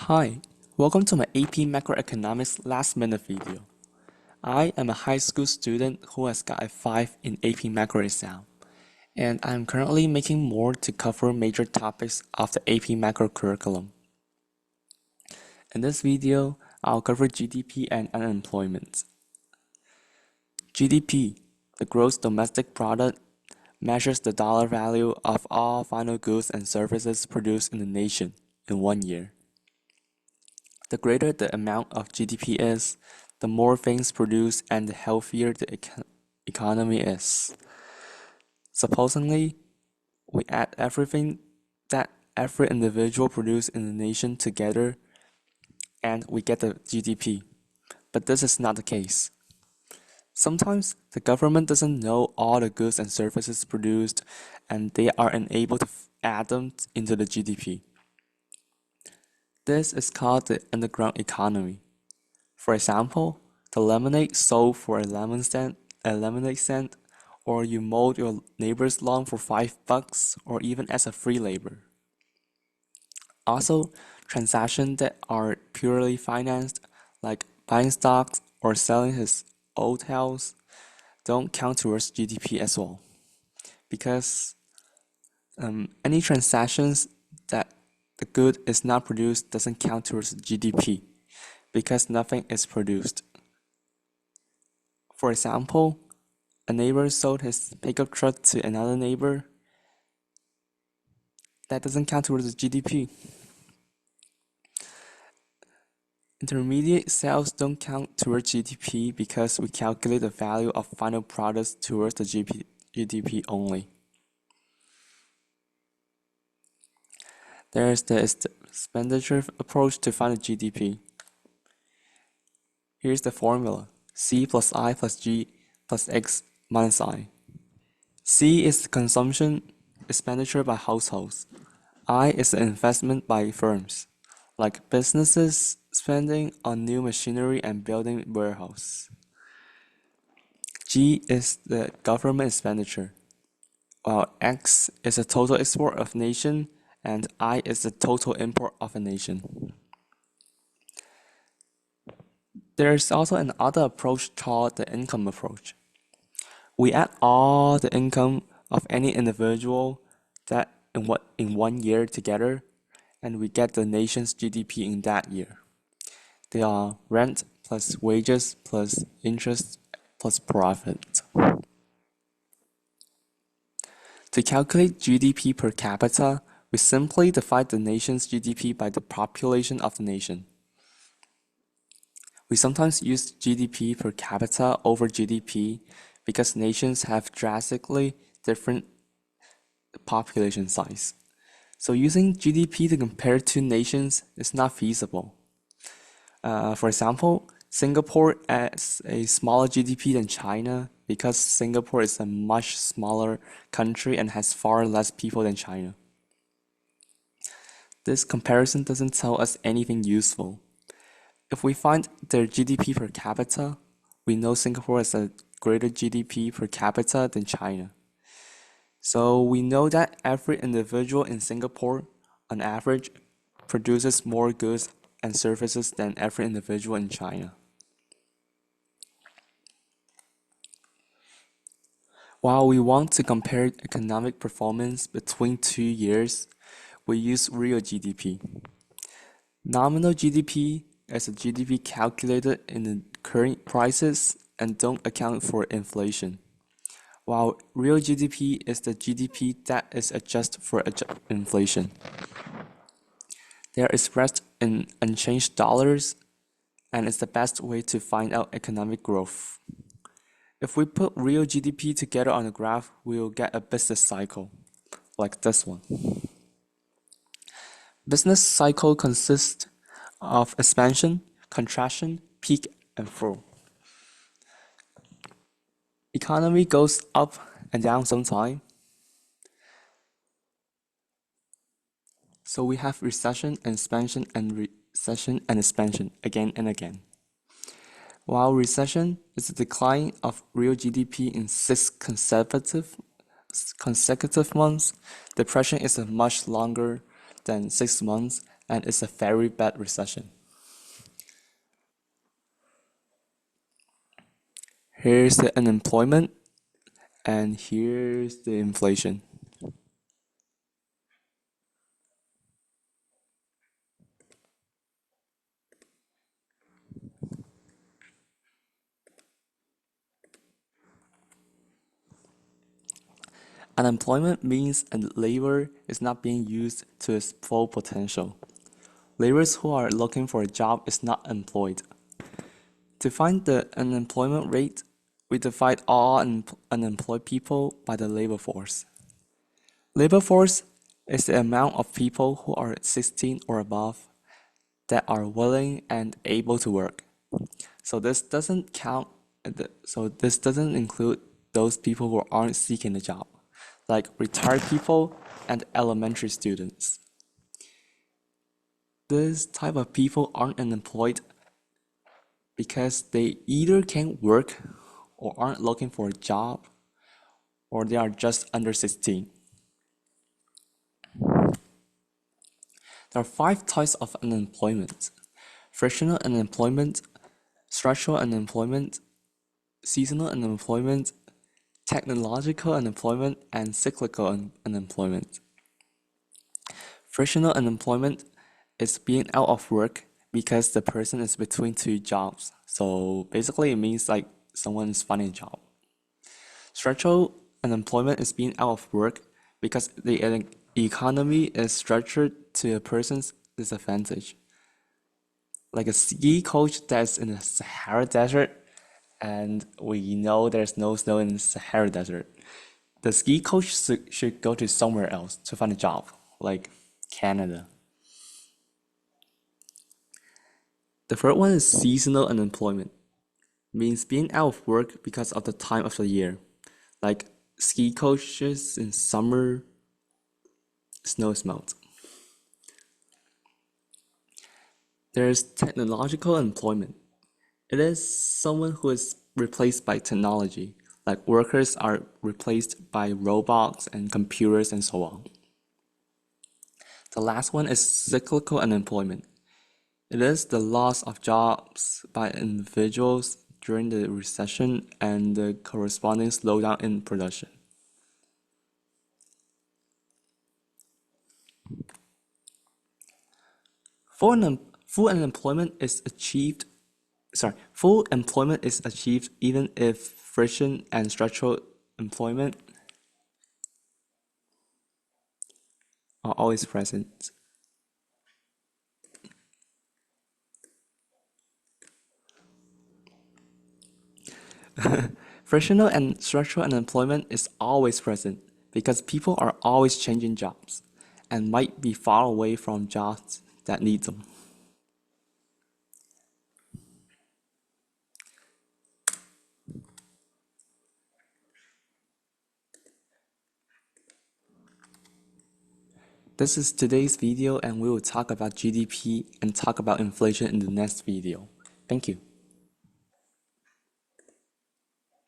Hi, welcome to my AP Macroeconomics last minute video. I am a high school student who has got a 5 in AP Macro exam, and I am currently making more to cover major topics of the AP Macro curriculum. In this video, I'll cover GDP and unemployment. GDP, the gross domestic product, measures the dollar value of all final goods and services produced in the nation in 1 year. The greater the amount of GDP is, the more things produced and the healthier the economy is. Supposedly, we add everything that every individual produces in the nation together and we get the GDP. But this is not the case. Sometimes the government doesn't know all the goods and services produced and they are unable to add them into the GDP. This is called the underground economy. For example, the lemonade sold for a lemonade cent, or you mowed your neighbor's lawn for $5, or even as a free labor. Also, transactions that are purely financed, like buying stocks or selling his old house, don't count towards GDP as well. Because any transactions that the good is not produced doesn't count towards GDP because nothing is produced. For example, a neighbor sold his pickup truck to another neighbor. That doesn't count towards the GDP. Intermediate sales don't count towards GDP because we calculate the value of final products towards the GDP only. There is the expenditure approach to find the GDP. Here's the formula: C plus I plus G plus X minus I. C is the consumption expenditure by households. I is the investment by firms, like businesses spending on new machinery and building warehouse. G is the government expenditure, while X is the total export of nation and I is the total import of a nation. There is also another approach called the income approach. We add all the income of any individual that in 1 year together, and we get the nation's GDP in that year. They are rent plus wages plus interest plus profit. To calculate GDP per capita, we simply divide the nation's GDP by the population of the nation. We sometimes use GDP per capita over GDP because nations have drastically different population size. So using GDP to compare two nations is not feasible. For example, Singapore has a smaller GDP than China because Singapore is a much smaller country and has far less people than China. This comparison doesn't tell us anything useful. If we find their GDP per capita, we know Singapore has a greater GDP per capita than China. So we know that every individual in Singapore, on average, produces more goods and services than every individual in China. While we want to compare economic performance between 2 years, we use real GDP. Nominal GDP is a GDP calculated in the current prices and don't account for inflation, while real GDP is the GDP that is adjusted for inflation. They are expressed in unchanged dollars, and it's the best way to find out economic growth. If we put real GDP together on a graph, we will get a business cycle, like this one. Business cycle consists of expansion, contraction, peak, and fall. Economy goes up and down sometimes. So we have recession and expansion and recession and expansion again and again. While recession is a decline of real GDP in 6 consecutive months, depression is much longer than 6 months, and it's a very bad recession. Here's the unemployment, and here's the inflation. Unemployment means labor is not being used to its full potential. Laborers who are looking for a job is not employed. To find the unemployment rate, we divide all unemployed people by the labor force. Labor force is the amount of people who are 16 or above that are willing and able to work. So this doesn't count. So this doesn't include those people who aren't seeking a job, like retired people and elementary students. This type of people aren't unemployed because they either can't work or aren't looking for a job or they are just under 16. There are 5 types of unemployment: frictional unemployment, structural unemployment, seasonal unemployment, technological unemployment, and cyclical unemployment. Frictional unemployment is being out of work because the person is between 2 jobs. So basically, it means like someone is finding a job. Structural unemployment is being out of work because the economy is structured to a person's disadvantage. Like a ski coach that's in the Sahara Desert, and we know there's no snow in the Sahara Desert. The ski coach should go to somewhere else to find a job, like Canada. The third one is seasonal unemployment. Means being out of work because of the time of the year. Like ski coaches in summer, snow melt. There's technological employment. It is someone who is replaced by technology, like workers are replaced by robots and computers and so on. The last one is cyclical unemployment. It is the loss of jobs by individuals during the recession and the corresponding slowdown in production. Full unemployment is achieved. Full employment is achieved even if friction and structural employment are always present. Frictional and structural unemployment is always present because people are always changing jobs and might be far away from jobs that need them. This is today's video, and we will talk about GDP and talk about inflation in the next video. Thank you.